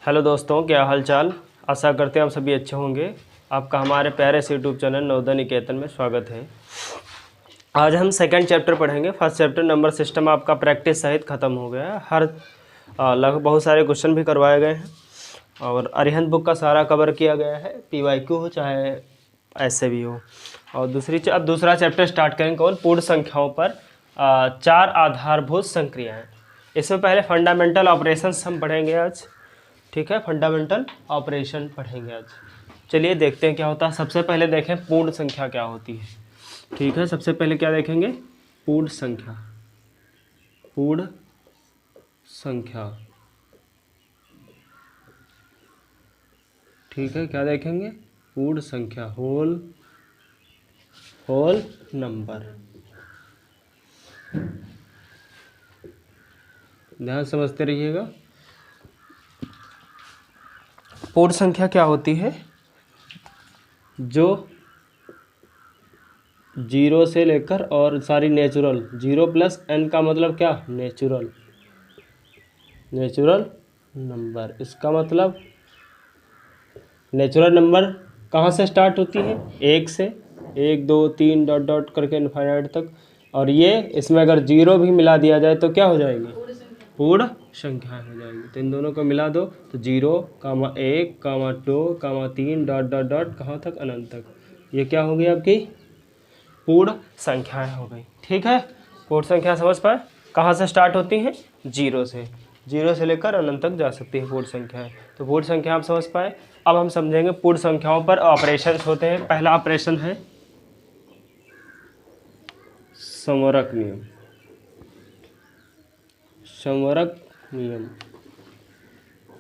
Hello दोस्तों, क्या हाल चाल। आशा करते हैं आप सभी अच्छे होंगे। आपका हमारे प्यारे से यूट्यूब चैनल नवोदय निकेतन में स्वागत है। आज हम सेकंड चैप्टर पढ़ेंगे। फर्स्ट चैप्टर नंबर सिस्टम आपका प्रैक्टिस सहित ख़त्म हो गया है। हर लगभग बहुत सारे क्वेश्चन भी करवाए गए हैं और अरिहंत बुक का सारा कवर किया गया है। PYQ हो चाहे ऐसे भी हो। और अब दूसरा चैप्टर स्टार्ट करेंगे कौन पूर्ण संख्याओं पर 4 आधारभूत संक्रियाएँ। इसमें पहले फंडामेंटल ऑपरेशंस हम पढ़ेंगे आज। ठीक है, फंडामेंटल ऑपरेशन पढ़ेंगे आज। चलिए देखते हैं क्या होता है। सबसे पहले देखें पूर्ण संख्या क्या होती है। ठीक है, सबसे पहले क्या देखेंगे, पूर्ण संख्या। पूर्ण संख्या, ठीक है, क्या देखेंगे, पूर्ण संख्या, होल नंबर। ध्यान समझते रहिएगा। पूर्ण संख्या क्या होती है, जो 0 से लेकर और सारी नेचुरल, 0 प्लस n का मतलब क्या, नेचुरल नंबर। इसका मतलब नेचुरल नंबर कहाँ से स्टार्ट होती है, 1 से, 1 2 3 डॉट डॉट करके इनफाइनाइट तक। और ये इसमें अगर 0 भी मिला दिया जाए तो क्या हो जाएगी, पूर्ण संख्या हो जाएगी। तो इन दोनों को मिला दो तो 0, 1, 2, 3 डॉट डॉट डॉट कहाँ तक, अनंत तक। ये क्या हो गई आपकी पूर्ण संख्याएं हो गई। ठीक है, पूर्ण संख्या समझ पाए कहाँ से स्टार्ट होती हैं, 0 से लेकर अनंत तक जा सकती है पूर्ण संख्याएं। तो पूर्ण संख्या आप समझ पाए। अब हम समझेंगे पूर्ण संख्याओं पर ऑपरेशन होते हैं। पहला ऑपरेशन है संवरक नियम। संवरक नियम,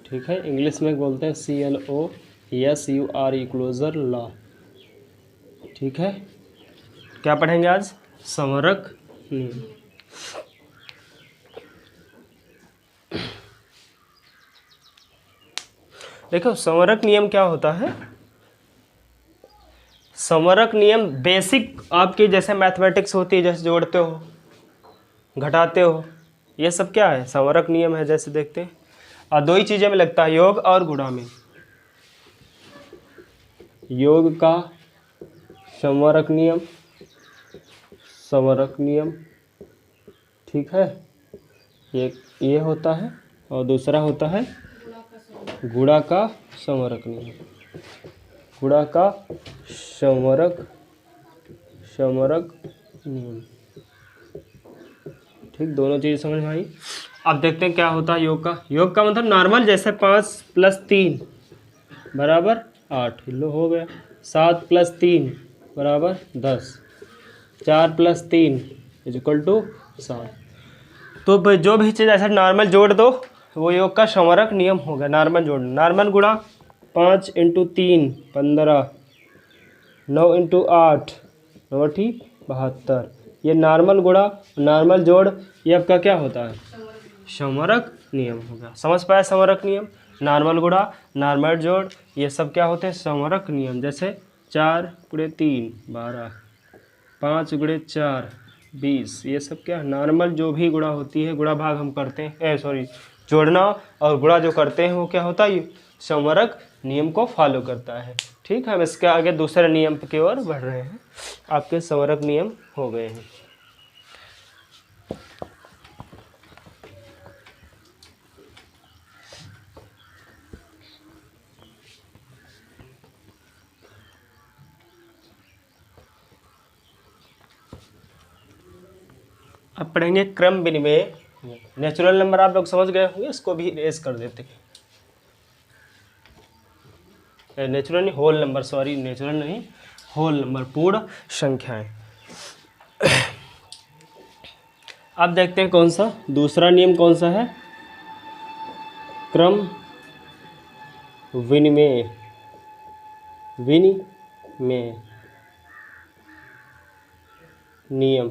ठीक है, इंग्लिश में बोलते हैं CLOSURE, क्लोजर लॉ। ठीक है, क्या पढ़ेंगे आज, संवरक नियम। देखो संवरक नियम क्या होता है। संवरक नियम बेसिक आपकी जैसे मैथमेटिक्स होती है, जैसे जोड़ते हो, घटाते हो, ये सब क्या है, संवरक नियम है। जैसे देखते हैं और दो ही चीज़ें में लगता है, योग और गुणा में। योग का संवरक नियम, संवरक नियम, ठीक है, ये होता है। और दूसरा होता है गुणा का संवरक नियम। गुणा का संवरक नियम, ठीक, दोनों चीज़ समझ में आई। अब देखते हैं क्या होता है योग का। योग का मतलब नॉर्मल, जैसे 5 + 3 बराबर 8, लो हो गया। 7 + 3 बराबर 10, 4 + 3 = 7। तो जो भी चीज़ ऐसा नॉर्मल जोड़ दो वो योग का संवरक नियम होगा। नॉर्मल जोड़ना, नॉर्मल गुणा 5 × 3 15, 9 × 8 9 × 72। ये नॉर्मल गुणा, नॉर्मल जोड़, ये आपका क्या होता है, संवरक नियम होगा। समझ पाया, संवरक नियम, नॉर्मल गुणा, नॉर्मल जोड़, ये सब क्या होते हैं, संवरक नियम। जैसे 4 × 3 12, 5 × 4 20, ये सब क्या, नॉर्मल जो भी गुणा होती है, गुणा भाग हम करते हैं, जोड़ना और गुणा जो करते हैं वो क्या होता है, संवरक नियम को फॉलो करता है। ठीक है, हम इसके आगे दूसरे नियम की ओर बढ़ रहे हैं। आपके संवरक नियम हो गए हैं। अब पढ़ेंगे क्रम विनिमय। नेचुरल नंबर आप लोग समझ गए होंगे, इसको भी इरेज कर देते हैं। नेचुरल नहीं, होल नंबर, सॉरी, नेचुरल नहीं, होल नंबर, पूर्ण संख्याएं। अब देखते हैं कौन सा दूसरा नियम कौन सा है, क्रम विनिमय नियम।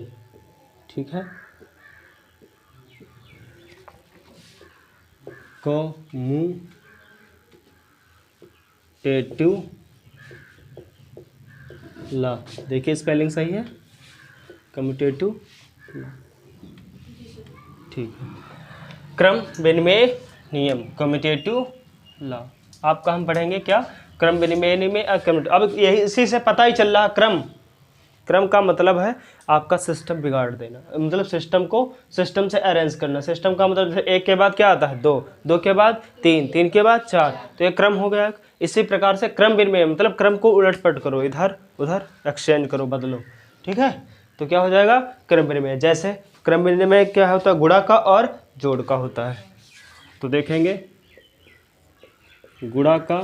ठीक है, कम्यूटेटिव लॉ। देखिए स्पेलिंग सही है, कम्यूटेटिव लॉ। ठीक है, क्रम विनिमय नियम, कम्यूटेटिव ला। आपका हम पढ़ेंगे क्या, क्रम विनिमय में अक्रम। अब यही इसी से पता ही चल रहा क्रम, क्रम का मतलब है आपका सिस्टम बिगाड़ देना, मतलब सिस्टम को सिस्टम से अरेंज करना। सिस्टम का मतलब जैसे एक के बाद क्या आता है दो, दो के बाद तीन, तीन के बाद चार, तो एक क्रम हो गया। इसी प्रकार से क्रम विनिमय मतलब क्रम को उलट-पलट करो, इधर उधर एक्सचेंज करो, बदलो, ठीक है। तो क्या हो जाएगा क्रम विनिमय। जैसे क्रम विनिमय क्या होता है, गुणा का और जोड़ का होता है। तो देखेंगे गुणा का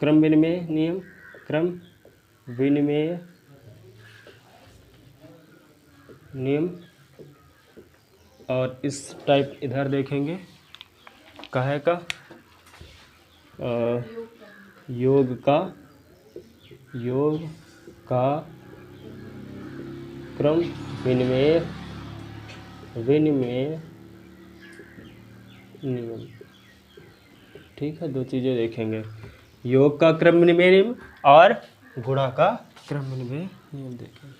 क्रम विनिमय नियम, क्रम विनिमय नियम, और इस टाइप इधर देखेंगे काहे का योग का क्रम विनिमय नियम, ठीक है। दो चीज़ें देखेंगे, योग का क्रम विनिमय नियम और गुणा का क्रम विनिमय नियम देखेंगे।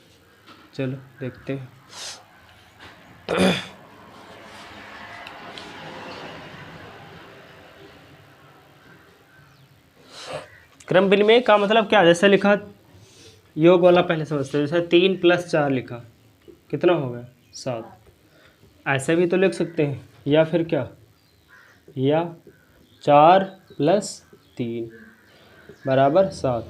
चलो देखते हैं। क्रम विनिमय का मतलब क्या, जैसे लिखा योग वाला पहले समझते हैं। जैसे 3 + 4 लिखा, कितना हो गया 7। ऐसे भी तो लिख सकते हैं, या फिर क्या, या 4 + 3 बराबर 7।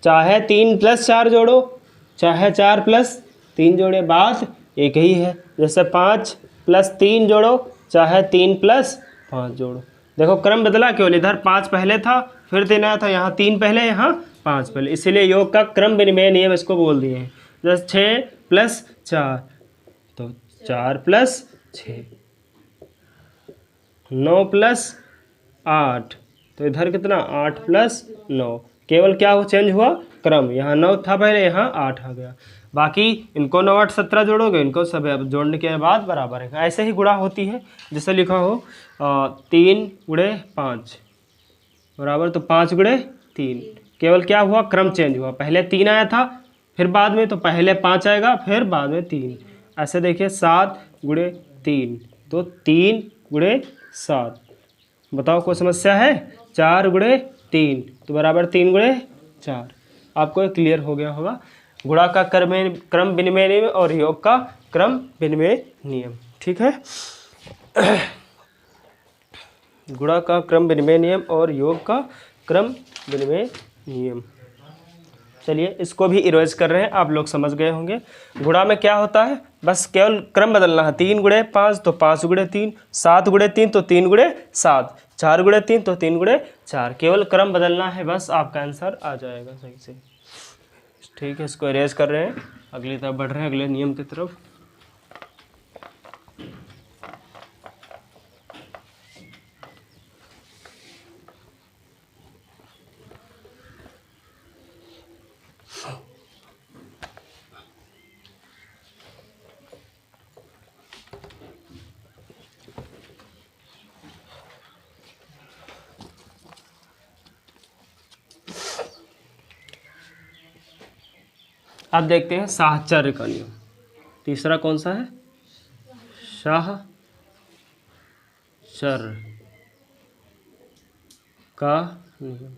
चाहे 3 + 4 जोड़ो, चाहे 4 + 3 जोड़े, बात एक ही है। जैसे 5 + 3 जोड़ो, चाहे 3 + 5 जोड़ो। देखो क्रम बदला केवल, इधर 5 पहले था, फिर 3 आया था, यहाँ 3 पहले, यहाँ 5 पहले, इसीलिए योग का क्रम विनिमय नियम इसको बोल दिए हैं। जैसे 6 + 4 तो 4 + 6, 9 + 8 तो इधर कितना 8 + 9, केवल क्या हो चेंज हुआ क्रम, यहाँ 9 था पहले, यहाँ 8 आ गया। बाकी इनको 9 8 17 जोड़ोगे, इनको सब जोड़ने के बाद बराबर है। ऐसे ही गुणा होती है, जैसे लिखा हो 3 × 5 बराबर, तो 5 × 3, केवल क्या हुआ क्रम चेंज हुआ, पहले 3 आया था, फिर बाद में तो पहले 5 आएगा, फिर बाद में 3। ऐसे देखिए 7 × 3 तो 3 × 7, बताओ कोई समस्या है। 4 × 3 तो बराबर 3 × 4। आपको क्लियर हो गया होगा गुणा का क्रम विनिमय नियम और योग का क्रम विनिमय नियम, ठीक है। गुणा का क्रम विनिमय नियम और योग का क्रम विनिमय नियम। चलिए इसको भी इरेज कर रहे हैं, आप लोग समझ गए होंगे। गुणा में क्या होता है, बस केवल क्रम बदलना है। 3 × 5 तो 5 × 3, 7 × 3 तो 3 × 7, 4 × 3 तो 3 × 4, केवल क्रम बदलना है, बस आपका आंसर आ जाएगा सही से। ठीक है, इसको इरेज कर रहे हैं, अगली तरफ बढ़ रहे हैं, अगले नियम की तरफ। अब देखते हैं साहचर्य का नियम। तीसरा कौन सा है, साहचर्य का नियम।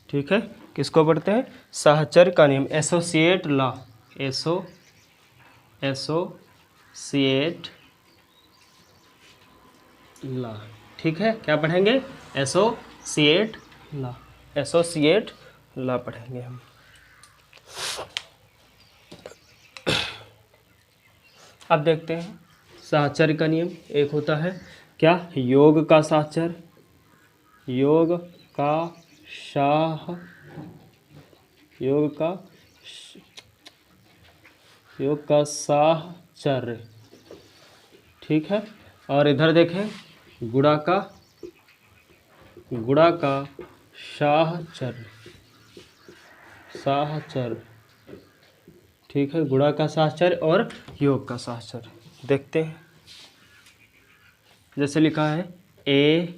ठीक है, किसको पढ़ते हैं, साहचर्य का नियम, एसोसिएट लॉ, एसोसिएट लॉ। ठीक है, क्या पढ़ेंगे, एसोसिएट लॉ, एसोसिएट लॉ पढ़ेंगे हम। अब देखते हैं साहचर्य का नियम। एक होता है क्या, योग का साहचर्य, योग का साहचर्य, ठीक है। और इधर देखें गुणा का साहचर्य, ठीक है, गुणा का साहचर्य और योग का साहचर्य। देखते हैं, जैसे लिखा है a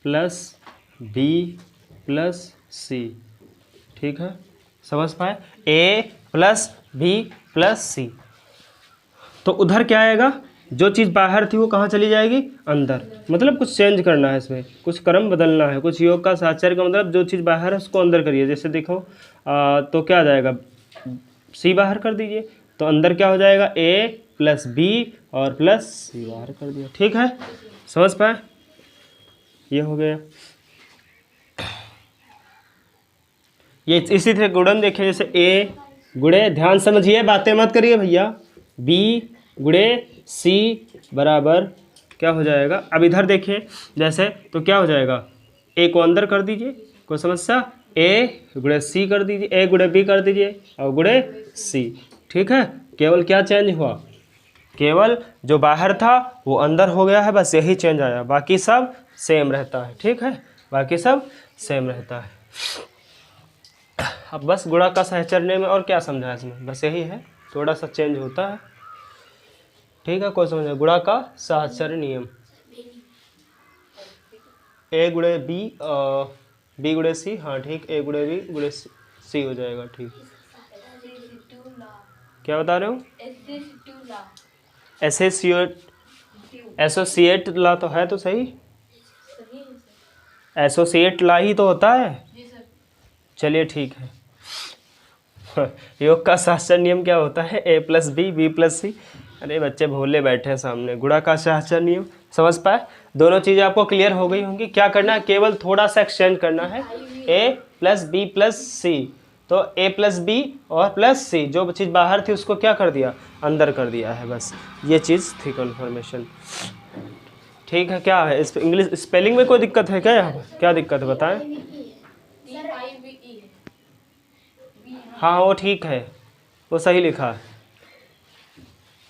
+ b + c, ठीक है, समझ पाए, a + b + c, तो उधर क्या आएगा, जो चीज़ बाहर थी वो कहाँ चली जाएगी, अंदर। मतलब कुछ चेंज करना है इसमें, कुछ क्रम बदलना है, कुछ योग का साहचर्य का मतलब जो चीज़ बाहर है उसको अंदर करिए। जैसे देखो तो क्या आ जाएगा, सी बाहर कर दीजिए तो अंदर क्या हो जाएगा, ए प्लस बी और प्लस सी बाहर कर दिया। ठीक है, समझ पाए, ये हो गया। ये इसी तरह गुणन देखें, जैसे ए गुणे, ध्यान समझिए बातें मत करिए भैया, बी गुणे सी बराबर क्या हो जाएगा। अब इधर देखिए जैसे, तो क्या हो जाएगा, ए को अंदर कर दीजिए, कोई समस्या, ए गुणे सी कर दीजिए, ए गुणे बी कर दीजिए और गुणे सी। ठीक है, केवल क्या चेंज हुआ, केवल जो बाहर था वो अंदर हो गया है, बस यही चेंज आया, बाकी सब सेम रहता है। ठीक है, बाकी सब सेम रहता है। अब बस गुणा का सहचर्य में और क्या समझा इसमें, बस यही है, थोड़ा सा चेंज होता है। ठीक है, कोई समझ, गुणा का सहचर्य नियम, ए गुणे बी, बी गुणे सी, हाँ ठीक, ए गुणे बी गुणे सी हो जाएगा। ठीक, क्या बता रहे हो, एसोसिएट ला तो है, तो सही, एसोसिएट ला ही तो होता है। चलिए ठीक है। योग का सहचर्य नियम क्या होता है, ए प्लस बी, बी प्लस सी। अरे बच्चे भोले बैठे हैं सामने, गुणा का सहचर्य नियम समझ पाए, दोनों चीज़ें आपको क्लियर हो गई होंगी। क्या करना है, केवल थोड़ा सा एक्सचेंज करना है, ए प्लस बी प्लस सी, तो ए प्लस बी और प्लस सी, जो चीज़ बाहर थी उसको क्या कर दिया, अंदर कर दिया है, बस ये चीज़ थी कन्फर्मेशन। ठीक है, क्या है इस इंग्लिश स्पेलिंग में कोई दिक्कत है क्या, यहाँ पर क्या दिक्कत है बताएं। हाँ वो ठीक है, वो सही लिखा है,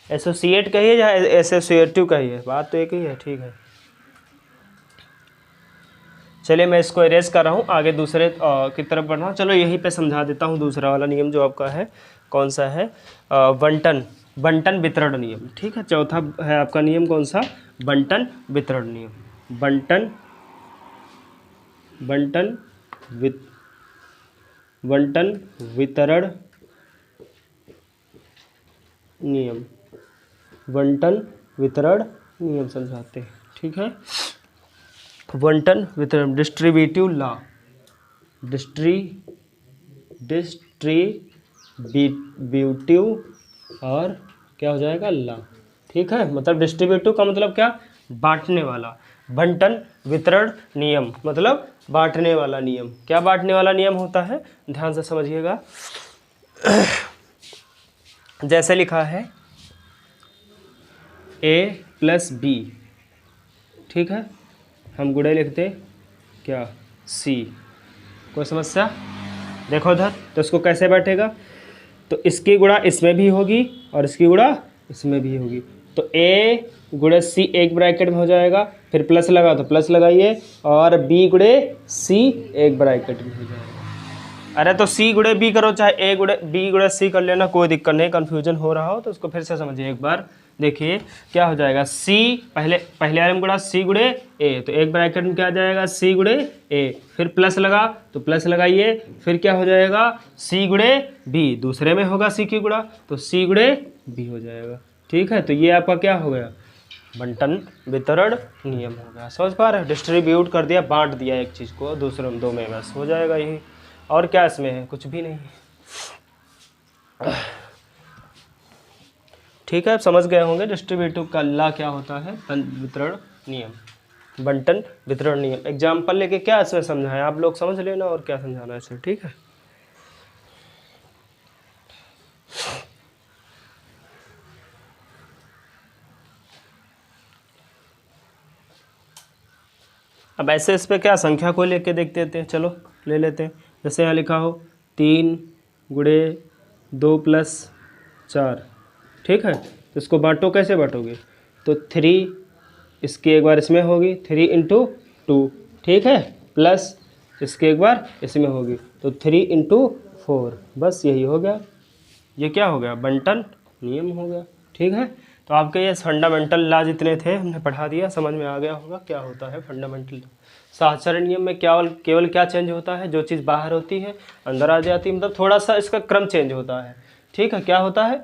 एसोसिएट कहिए या एसोसिएटिव कहिए, बात तो एक ही है। ठीक है, चलिए मैं इसको इरेज कर रहा हूँ, आगे दूसरे की तरफ बढ़ रहा हूँ। चलो यहीं पे समझा देता हूँ दूसरा वाला नियम जो आपका है, कौन सा है, बंटन वितरण नियम। ठीक है, चौथा है आपका नियम कौन सा, बंटन वितरण नियम, बंटन वितरण नियम, बंटन वितरण नियम समझाते हैं। ठीक है, बंटन वितरण, डिस्ट्रीब्यूटिव लॉ, डिस्ट्रीब्यूटिव और क्या हो जाएगा, लॉ। ठीक है, मतलब डिस्ट्रीब्यूटिव का मतलब क्या, बांटने वाला, बंटन वितरण नियम मतलब बांटने वाला नियम। क्या बांटने वाला नियम होता है, ध्यान से समझिएगा। जैसे लिखा है ए प्लस बी, ठीक है, हम गुणे लिखते क्या, सी, कोई समस्या, देखो उधर तो इसको कैसे बैठेगा, तो इसकी गुणा इसमें भी होगी और इसकी गुणा इसमें भी होगी, तो ए गुणे सी एक ब्रैकेट में हो जाएगा, फिर प्लस लगा तो प्लस लगाइए, और बी गुणे सी एक ब्रैकेट में हो जाएगा। अरे तो सी गुणे बी करो, चाहे ए गुणे बी गुणे सी कर लेना, कोई दिक्कत नहीं, कन्फ्यूजन हो रहा हो तो उसको फिर से समझिए एक बार। देखिए क्या हो जाएगा, सी पहले वाले में गुणा सी गुणे ए, तो एक ब्रैकेट में क्या आ जाएगा, सी गुणे ए, फिर प्लस लगा तो प्लस लगाइए, फिर क्या हो जाएगा, सी गुणे बी, दूसरे में होगा सी की गुणा, तो सी गुणे बी हो जाएगा। ठीक है, तो ये आपका क्या हो गया, बंटन वितरण नियम हो गया। समझ पा रहे हैं, डिस्ट्रीब्यूट कर दिया, बांट दिया एक चीज़ को दूसरे में, दो में, बस हो जाएगा यही, और क्या इसमें है, कुछ भी नहीं। ठीक है, समझ गए होंगे डिस्ट्रीब्यूटिव का ला क्या होता है, वितरण नियम, बंटन वितरण नियम। एग्जाम्पल लेके क्या इसमें समझाएं, आप लोग समझ लेना और क्या समझाना है इसमें। ठीक है, अब ऐसे इस पर क्या संख्या को लेके देखते थे, चलो ले लेते हैं। जैसे यहाँ लिखा हो 3 गुणे 2 प्लस 4, ठीक है, तो इसको बांटो, कैसे बांटोगे, तो 3 इसकी एक बार इसमें होगी, 3 इंटू 2, ठीक है, प्लस इसकी एक बार इसमें होगी, तो 3 इंटू 4, बस यही हो गया, ये क्या हो गया, बंटन नियम हो गया। ठीक है, तो आपके ये फंडामेंटल लॉ जितने थे हमने पढ़ा दिया, समझ में आ गया होगा क्या होता है फंडामेंटल। सहचर्य नियम में केवल क्या चेंज होता है, जो चीज़ बाहर होती है अंदर आ जाती है, मतलब थोड़ा सा इसका क्रम चेंज होता है। ठीक है, क्या होता है,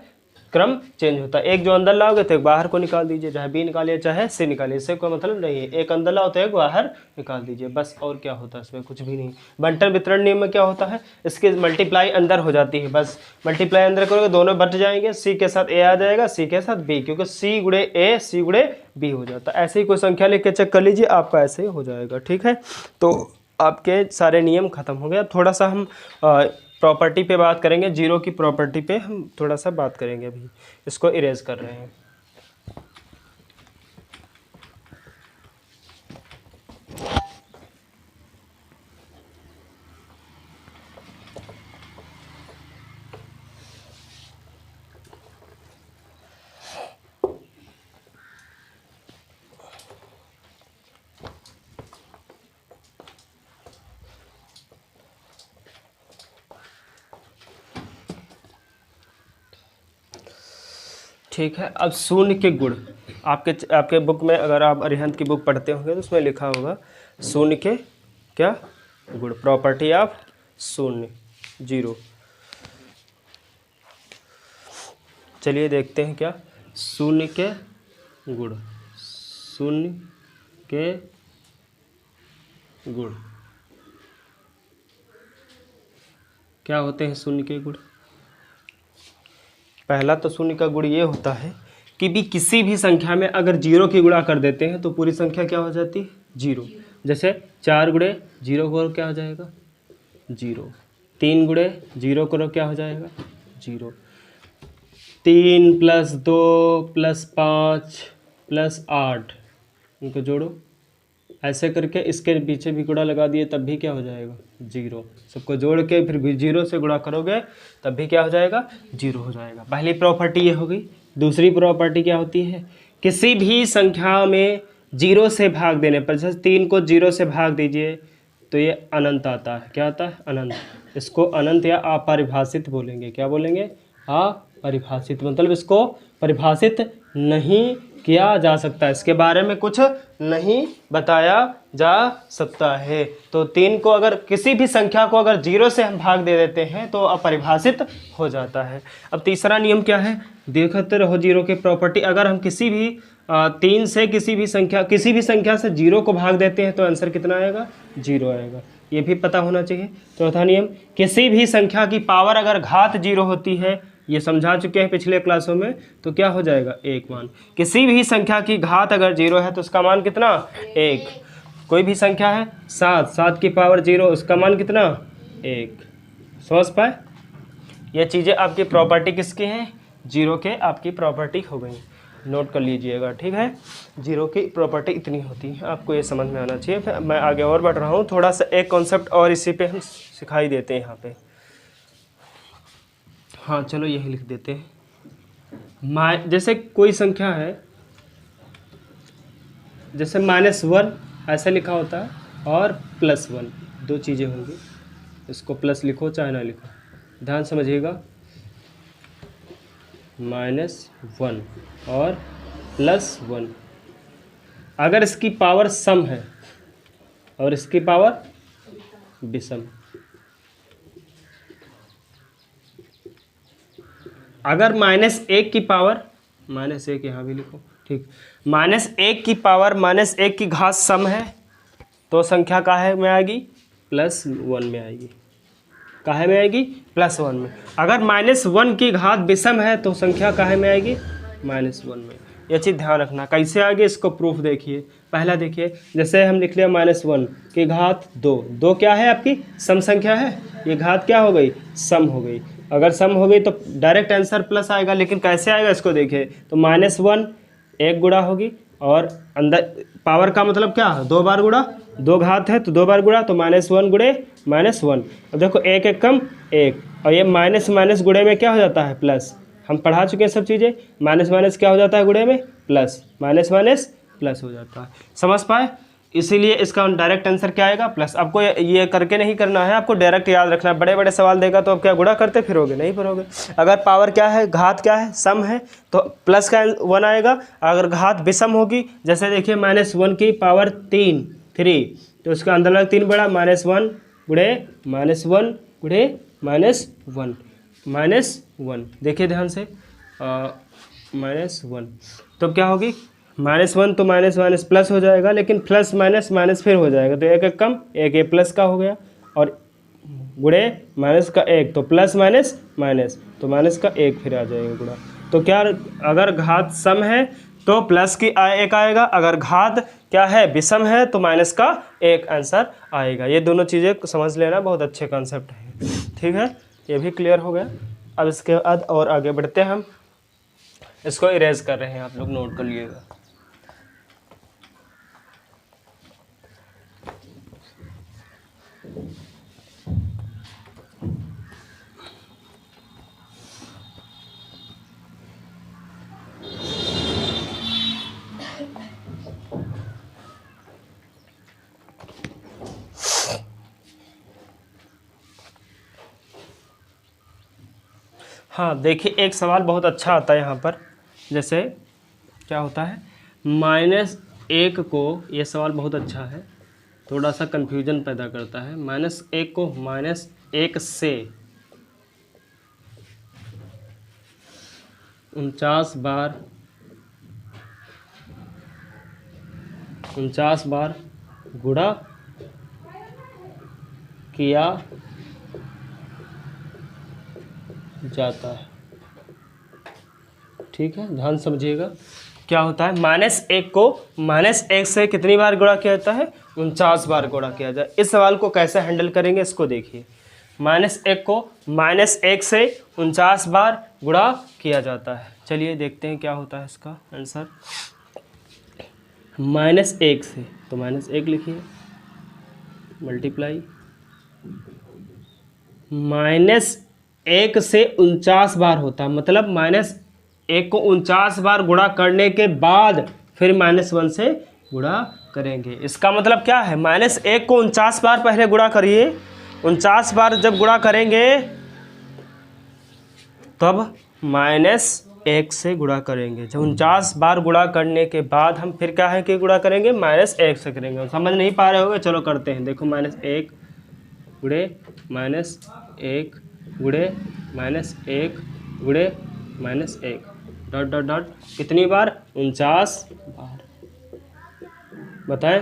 क्रम चेंज होता है। एक जो अंदर लाओगे तो एक बाहर को निकाल दीजिए, चाहे बी निकालिए चाहे सी निकालिए, इससे कोई मतलब नहीं है। एक अंदर लाओ तो एक बाहर निकाल दीजिए, बस। और क्या होता है इसमें, कुछ भी नहीं। बंटन वितरण नियम में क्या होता है, इसकी मल्टीप्लाई अंदर हो जाती है, बस मल्टीप्लाई अंदर करोगे दोनों बट जाएंगे, सी के साथ ए आ जाएगा, सी के साथ बी, क्योंकि सी गुणे ए सी गुणे बी हो जाता है। ऐसे ही कोई संख्या लेके चेक कर लीजिए, आपका ऐसे ही हो जाएगा। ठीक है, तो आपके सारे नियम खत्म हो गए। अब थोड़ा सा हम प्रॉपर्टी पे बात करेंगे, जीरो की प्रॉपर्टी पे हम थोड़ा सा बात करेंगे। अभी इसको इरेज कर रहे हैं। ठीक है, अब शून्य के गुण आपके बुक में, अगर आप अरिहंत की बुक पढ़ते होंगे तो उसमें लिखा होगा शून्य के क्या गुण, प्रॉपर्टी ऑफ शून्य, जीरो। चलिए देखते हैं क्या शून्य के गुण, शून्य के गुण क्या होते हैं। शून्य के गुण, पहला तो शून्य का गुण ये होता है कि भी किसी भी संख्या में अगर जीरो की गुणा कर देते हैं तो पूरी संख्या क्या हो जाती है, जीरो। जैसे 4 गुणे जीरो करो क्या हो जाएगा, जीरो। 3 गुणे जीरो करो क्या हो जाएगा, जीरो। 3 + 2 + 5 + 8 इनको जोड़ो, ऐसे करके इसके पीछे भी गुणा लगा दिए तब भी क्या हो जाएगा, जीरो। सबको जोड़ के फिर भी जीरो से गुणा करोगे तब भी क्या हो जाएगा, जीरो हो जाएगा। पहली प्रॉपर्टी ये हो गई। दूसरी प्रॉपर्टी क्या होती है, किसी भी संख्या में जीरो से भाग देने पर, जैसे 3 को जीरो से भाग दीजिए तो ये अनंत आता है। क्या आता है, अनंत। इसको अनंत या अपरिभाषित बोलेंगे। क्या बोलेंगे, अपरिभाषित, मतलब इसको परिभाषित नहीं किया जा सकता, इसके बारे में कुछ नहीं बताया जा सकता है। तो 3 को अगर, किसी भी संख्या को अगर जीरो से हम भाग दे देते हैं तो अपरिभाषित हो जाता है। अब तीसरा नियम क्या है, देखते रहो जीरो की प्रॉपर्टी। अगर हम किसी भी 3 से किसी भी संख्या से जीरो को भाग देते हैं तो आंसर कितना आएगा, जीरो आएगा। ये भी पता होना चाहिए। चौथा नियम, किसी भी संख्या की पावर अगर घात जीरो होती है, ये समझा चुके हैं पिछले क्लासों में, तो क्या हो जाएगा, एक मान। किसी भी संख्या की घात अगर जीरो है तो उसका मान कितना, एक। कोई भी संख्या है 7 की पावर जीरो, उसका मान कितना, एक। समझ पाए, ये चीज़ें आपकी प्रॉपर्टी किसकी हैं, जीरो के आपकी प्रॉपर्टी हो गई। नोट कर लीजिएगा, ठीक है। जीरो की प्रॉपर्टी इतनी होती है, आपको ये समझ में आना चाहिए। फिर मैं आगे और बढ़ रहा हूँ, थोड़ा सा एक कॉन्सेप्ट और इसी पे हम सिखाई देते हैं यहाँ पे। हाँ चलो यही लिख देते हैं। जैसे कोई संख्या है, जैसे -1 ऐसा लिखा होता है, और +1, दो चीज़ें होंगी। इसको प्लस लिखो चाहे ना लिखो, ध्यान समझिएगा। -1 और +1, अगर इसकी पावर सम है और इसकी पावर विषम, अगर -1 की पावर, -1 यहाँ भी लिखो, ठीक, -1 की पावर -1 की घात सम है तो संख्या काहे में आएगी, +1 में आएगी। काहे में आएगी, +1 में। अगर -1 की घात विषम है तो संख्या काहे में आएगी, -1 में। ये चीज़ ध्यान रखना। कैसे आगे इसको प्रूफ देखिए। पहला देखिए, जैसे हम लिख लिया -1 की घात 2 क्या है, आपकी सम संख्या है। ये घात क्या हो गई, सम हो गई। अगर सम हो गई तो डायरेक्ट आंसर प्लस आएगा, लेकिन कैसे आएगा इसको देखिए। तो -1 एक गुणा होगी, और अंदर पावर का मतलब क्या, 2 बार गुणा, 2 घात है तो 2 बार गुणा, तो -1 गुणे -1। अब देखो एक एक कम एक, और ये माइनस माइनस गुणे में क्या हो जाता है, प्लस। हम पढ़ा चुके हैं सब चीज़ें। माइनस माइनस क्या हो जाता है गुणे में, प्लस। माइनस माइनस प्लस हो जाता है। समझ पाए, इसीलिए इसका डायरेक्ट आंसर क्या आएगा, प्लस। आपको ये करके नहीं करना है, आपको डायरेक्ट याद रखना है। बड़े बड़े सवाल देगा तो अब क्या गुणा करते फिरोगे, नहीं फिरोगे। अगर पावर क्या है, घात क्या है, सम है, तो प्लस का 1 आएगा। अगर घात विषम होगी, जैसे देखिए -1 की पावर 3 तो उसका अंदर लग 3 बड़ा, -1 गुणे -1 गुणे -1 -1। देखिए ध्यान से, -1, तो क्या होगी -1, तो माइनस माइनस प्लस हो जाएगा, लेकिन प्लस माइनस माइनस फिर हो जाएगा, तो एक एक कम, एक ए प्लस का हो गया, और गुणे माइनस का 1, तो प्लस माइनस माइनस, तो माइनस का 1 फिर आ जाएगा गुणा। तो क्या, अगर घात सम है तो प्लस की 1 आएगा, अगर घात क्या है विषम है तो माइनस का 1 आंसर आएगा। ये दोनों चीज़ें समझ लेना, बहुत अच्छे कॉन्सेप्ट हैं। ठीक है, ये भी क्लियर हो गया। अब इसके बाद और आगे बढ़ते हैं हम। इसको इरेज कर रहे हैं, आप लोग नोट कर लीजिएगा। हाँ देखिए, एक सवाल बहुत अच्छा आता है यहाँ पर। जैसे क्या होता है, -1 को, ये सवाल बहुत अच्छा है, थोड़ा सा कन्फ्यूजन पैदा करता है। -1 को -1 से 49 बार गुणा किया जाता है। ठीक है, ध्यान समझिएगा। क्या होता है, -1 को -1 से कितनी बार गुणा किया जाता है, 49 बार गुणा किया जाए। इस सवाल को कैसे हैंडल करेंगे, इसको देखिए। -1 को -1 से 49 बार गुणा किया जाता है। चलिए देखते हैं क्या होता है इसका आंसर। -1 से, तो -1 लिखिए, मल्टीप्लाई, -1 से 49 बार होता है, मतलब -1 को 49 बार गुणा करने के बाद फिर -1 से गुणा करेंगे। इसका मतलब क्या है, -1 को 49 बार पहले गुणा करिए, 49 बार जब गुणा करेंगे तब -1 से गुणा करेंगे। जब 49 बार गुणा करने के बाद हम फिर क्या है कि गुणा करेंगे, -1 से करेंगे। समझ नहीं पा रहे होगे, चलो करते हैं। देखो, -1 गुणे -1 गुणे -1 गुणे -1 डॉट डॉट डॉट, कितनी बार, 49 बार। बताएं,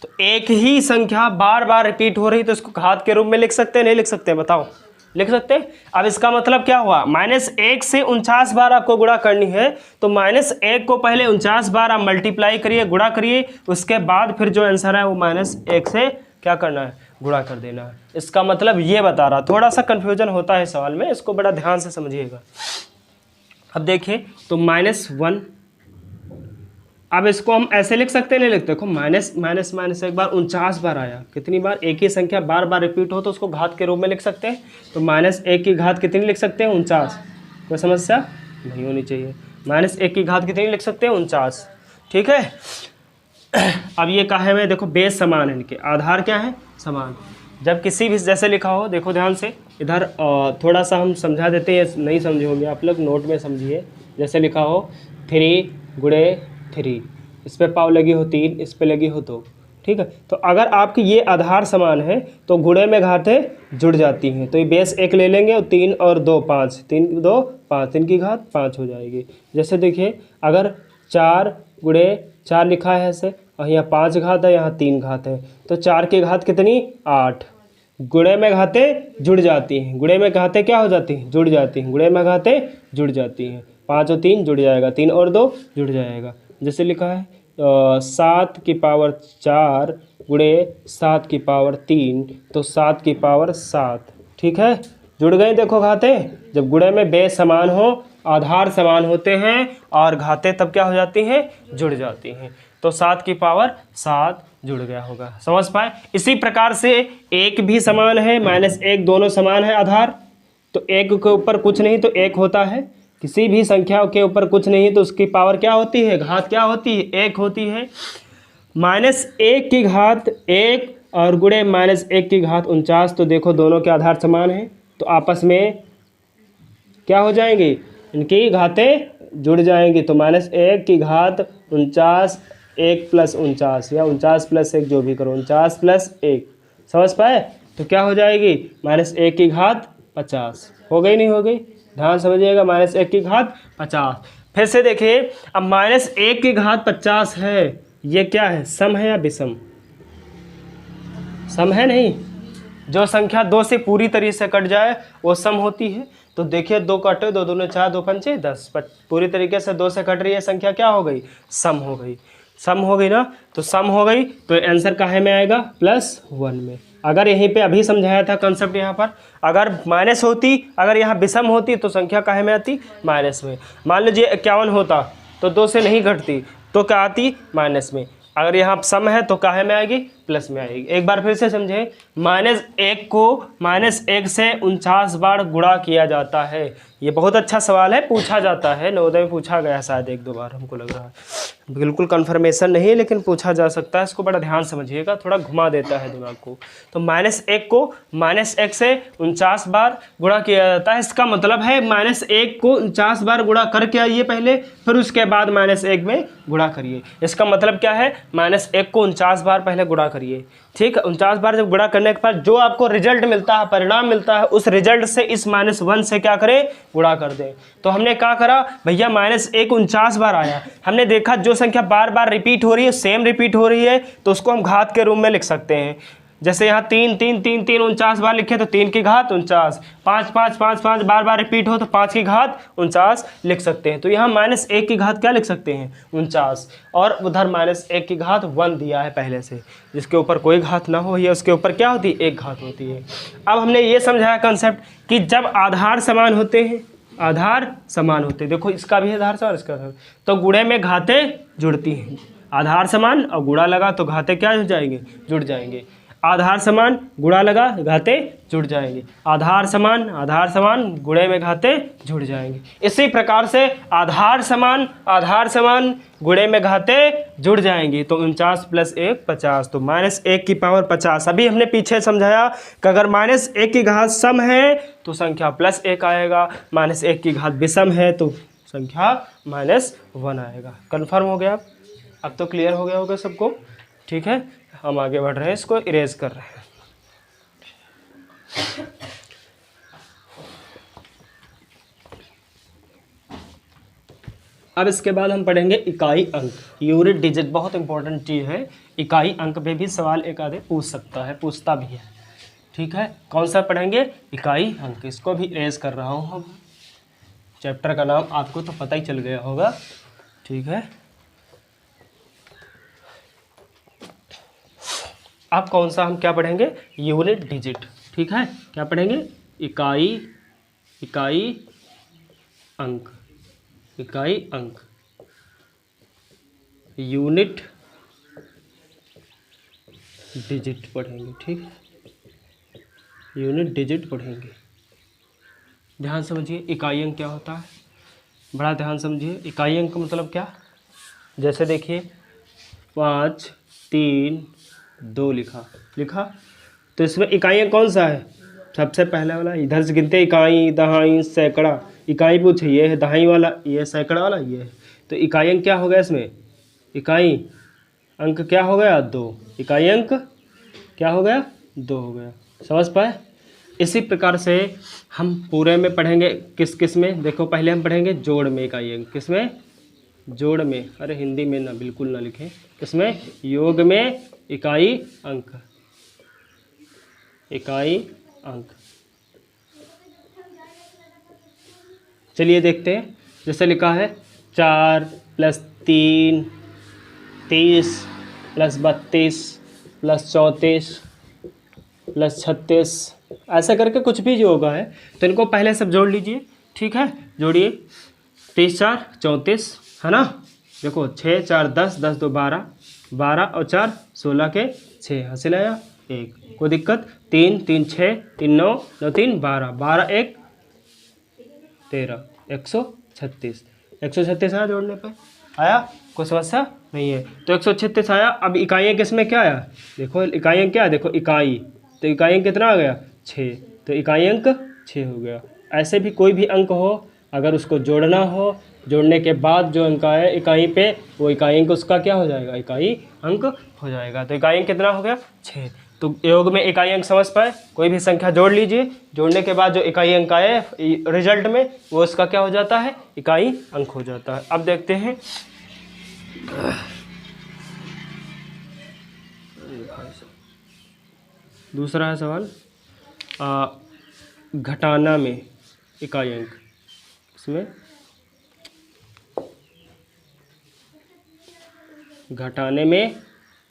तो एक ही संख्या बार बार रिपीट हो रही, तो इसको घात के रूप में लिख सकते हैं, नहीं लिख सकते? बताओ, लिख सकते हैं। अब इसका मतलब क्या हुआ, -1 से 49 बार आपको गुणा करनी है, तो -1 को पहले 49 बार आप मल्टीप्लाई करिए, गुणा करिए, उसके बाद फिर जो आंसर है वो -1 से क्या करना है, गुणा कर देना है। इसका मतलब ये बता रहा, थोड़ा सा कन्फ्यूजन होता है सवाल में, इसको बड़ा ध्यान से समझिएगा। अब देखिए, तो -1, अब इसको हम ऐसे लिख सकते हैं, नहीं लिखते? देखो, माइनस एक बार 49 बार आया, कितनी बार, एक ही संख्या बार बार रिपीट हो तो उसको घात के रूप में लिख सकते हैं। तो -1 की घात कितनी लिख सकते हैं, 49। कोई समस्या नहीं होनी चाहिए। -1 की घात कितनी लिख सकते हैं, 49। ठीक है। अब ये कहा है मैं, देखो बेस समान है, इनके आधार क्या है, समान। जब किसी भी, जैसे लिखा हो, देखो ध्यान से, इधर थोड़ा सा हम समझा देते हैं, नहीं समझे होंगे आप लोग, नोट में समझिए। जैसे लिखा हो 3 गुणे 3, इस पर पाव लगी हो 3, इस पर लगी हो 2। ठीक है, तो अगर आपकी ये आधार समान है तो गुणे में घातें जुड़ जाती हैं। तो ये बेस 1 ले लेंगे, और 3 और 2 5, 3 2 5, 3 की घात 5 हो जाएगी। जैसे देखिए, अगर 4 गुणे 4 लिखा है ऐसे, और यहाँ 5 घात है, यहाँ 3 घात है, तो 4 की घात कितनी, 8। गुणे में घातें जुड़ जाती हैं, गुणे में घातें क्या हो जाती हैं, जुड़ जाती हैं, गुणे में घातें जुड़ जाती हैं। 5 और 3 जुड़ जाएगा, 3 और 2 जुड़ जाएगा। जैसे लिखा है 7 की पावर 4 गुणे 7 की पावर 3, तो 7 की पावर 7। ठीक है, जुड़ गए। देखो घातें, जब गुणे में बेस समान हो, आधार समान होते हैं, और घातें तब क्या हो जाती हैं, जुड़ जाती हैं। तो 7 की पावर 7 जुड़ गया होगा, समझ पाए। इसी प्रकार से 1 भी समान है, -1 दोनों समान है आधार, तो 1 के ऊपर कुछ नहीं तो 1 होता है। किसी भी संख्या के ऊपर कुछ नहीं तो उसकी पावर क्या होती है, घात क्या होती है, 1 होती है। -1 की घात 1 और गुणे -1 की घात 49, तो देखो दोनों के आधार समान हैं, तो आपस में क्या हो जाएंगी, इनकी घातें जुड़ जाएंगी। तो -1 की घात 49, 1 + 49, या 49 + 1, जो भी करो, 49 + 1, समझ पाए। तो क्या हो जाएगी, -1 की घात 50 हो गई, नहीं हो गई। ध्यान समझिएगा, -1 की घात 50। फिर से देखिए, अब -1 की घात 50 है, ये क्या है, सम है या विषम? सम है नहीं। जो संख्या 2 से पूरी तरीके से कट जाए वो सम होती है। तो देखिए 2 कटे, 2 दूने 4, 2 पंचे 10, पूरी तरीके से 2 से कट रही है संख्या, क्या हो गई, सम हो गई। सम हो गई ना, तो सम हो गई तो आंसर काहे में आएगा, +1 में। अगर यहीं पे अभी समझाया था कंसेप्ट यहाँ पर, अगर माइनस होती, अगर यहाँ विषम होती तो संख्या काहे में आती, माइनस में। मान लीजिए 51 होता तो 2 से नहीं घटती तो क्या आती, माइनस में। अगर यहाँ सम है तो काहे में आएगी, प्लस में आएगी। एक बार फिर से समझें, -1 को -1 से 49 बार गुणा किया जाता है। ये बहुत अच्छा सवाल है, पूछा जाता है, नवोदय में पूछा गया शायद 1-2 बार, हमको लग रहा है। बिल्कुल कंफर्मेशन नहीं है लेकिन पूछा जा सकता है। इसको बड़ा ध्यान समझिएगा, थोड़ा घुमा देता है दिमाग को। तो -1 को -1 से 49 बार गुणा किया जाता है। इसका मतलब है -1 को 49 बार गुणा करके आइए पहले, फिर उसके बाद -1 में गुणा करिए। इसका मतलब क्या है, -1 को 49 बार पहले गुणा करिए, ठीक है। 49 बार जब गुणा करने के बाद जो आपको रिजल्ट मिलता है, परिणाम मिलता है, उस रिजल्ट से इस -1 से क्या करें, गुणा कर दें। तो हमने क्या करा भैया, -1 49 बार आया, हमने देखा जो संख्या बार बार रिपीट हो रही है, सेम रिपीट हो रही है, तो उसको हम घात के रूप में लिख सकते हैं। जैसे यहाँ 3 3 3 3 49 बार लिखे तो 3 की घात 49, 5 5 5 5 बार बार रिपीट हो तो 5 की घात 49 लिख सकते हैं। तो यहाँ -1 की घात क्या लिख सकते हैं, 49, और उधर -1 की घात 1 दिया है पहले से, जिसके ऊपर कोई घात ना हो, या उसके ऊपर क्या होती है, एक घात होती है। अब हमने ये समझाया कंसेप्ट कि जब आधार समान होते हैं, आधार समान होते हैं, देखो इसका भी आधार समान, इसका आधार, तो गुणे में घातें जुड़ती हैं। आधार समान और गुणा लगा तो घातें क्या हो जाएंगे, जुड़ जाएंगे। आधार समान गुणा लगा घातें जुड़ जाएंगे, आधार समान गुणे में घातें जुड़ जाएंगे। इसी प्रकार से आधार समान गुणे में घातें जुड़ जाएंगी। तो 49 + 1 50, तो -1 की पावर 50। अभी हमने पीछे समझाया कि अगर -1 की घात सम है तो संख्या +1 आएगा, -1 की घात विषम है तो संख्या -1 आएगा। कन्फर्म हो गया? अब तो क्लियर हो गया होगा सबको, ठीक है। हम आगे बढ़ रहे हैं, इसको इरेज कर रहे हैं। अब इसके बाद हम पढ़ेंगे इकाई अंक, यूनिट डिजिट, बहुत इंपॉर्टेंट चीज़ है। इकाई अंक पे भी सवाल एक आधे पूछ सकता है, पूछता भी है, ठीक है। कौन सा पढ़ेंगे, इकाई अंक। इसको भी इरेज कर रहा हूँ। हम चैप्टर का नाम आपको तो पता ही चल गया होगा, ठीक है। अब कौन सा हम क्या पढ़ेंगे, यूनिट डिजिट, ठीक है। क्या पढ़ेंगे, इकाई अंक, यूनिट डिजिट पढ़ेंगे, ठीक है। यूनिट डिजिट पढ़ेंगे। ध्यान समझिए, इकाई अंक क्या होता है, बड़ा ध्यान समझिए। इकाई अंक मतलब क्या, जैसे देखिए 5 3 2 लिखा, तो इसमें इकाई अंक कौन सा है, सबसे पहले वाला। इधर से गिनते इकाई, दहाई, सैकड़ा। इकाई पूछे, ये है दहाई वाला, ये है सैकड़ा वाला, ये है। तो इकाई अंक क्या हो गया इसमें, इकाई अंक क्या हो गया, 2। इकाई अंक क्या हो गया, 2 हो गया। समझ पाए? इसी प्रकार से हम पूरे में पढ़ेंगे, किस में, देखो पहले हम पढ़ेंगे जोड़ में इकाई अंक। किस में, जोड़ में, अरे हिंदी में ना, बिल्कुल ना लिखें। इसमें योग में इकाई अंक, चलिए देखते हैं। जैसे लिखा है 4 + 3 30 + 32 + 34 + 36, ऐसा करके कुछ भी जो होगा है, तो इनको पहले सब जोड़ लीजिए, ठीक है। जोड़िए, 30 4 34 है ना। देखो 6 4 10, 10 2 12, 12 और 4 16 के 6, हासिल आया 1, कोई दिक्कत। 3 3 6 3 9 9 3 12, 12 1 13, 136, 136 आया जोड़ने पे, आया, कोई समस्या नहीं है। तो 136 आया। अब इकाइयाँ किस में क्या आया, देखो इकाइयाँ क्या है, देखो इकाई, तो इकाई अंक कितना आ गया, 6, तो इकाई अंक 6 हो गया। ऐसे भी कोई भी अंक हो, अगर उसको जोड़ना हो, जोड़ने के बाद जो अंक आए इकाई पे, वो इकाई अंक उसका क्या हो जाएगा, इकाई अंक हो जाएगा। तो इकाई अंक कितना हो गया, 6। तो योग में इकाई अंक समझ पाए, कोई भी संख्या जोड़ लीजिए, जोड़ने के बाद जो इकाई अंक आए रिजल्ट में वो उसका क्या हो जाता है, इकाई अंक हो जाता है। अब देखते हैं दूसरा है सवाल, घटाना में इकाई अंक, इसमें घटाने में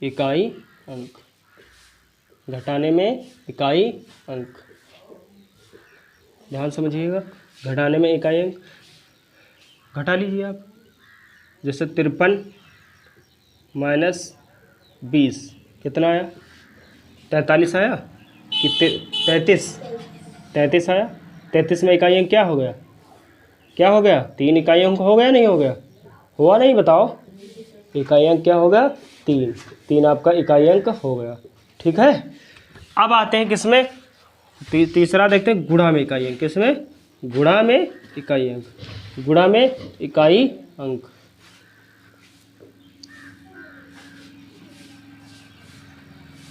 इकाई अंक, घटाने में इकाई अंक, ध्यान समझिएगा, घटाने में इकाई अंक घटा लीजिए आप। जैसे 53 माइनस 20 कितना आया, 43 आया कि 33 आया। 33 में इकाई अंक क्या हो गया, क्या हो गया, 3 इकाई अंक हो गया, नहीं हो गया, हुआ नहीं, बताओ, इकाई अंक क्या होगा, 3 आपका इकाई अंक हो गया। ठीक है, अब आते हैं किसमें, तीसरा देखते हैं गुणा में इकाई अंक, किसमें, गुणा में इकाई अंक, गुणा में इकाई अंक।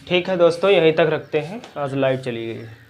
ठीक है दोस्तों, यहीं तक रखते हैं, आज लाइट चली गई है।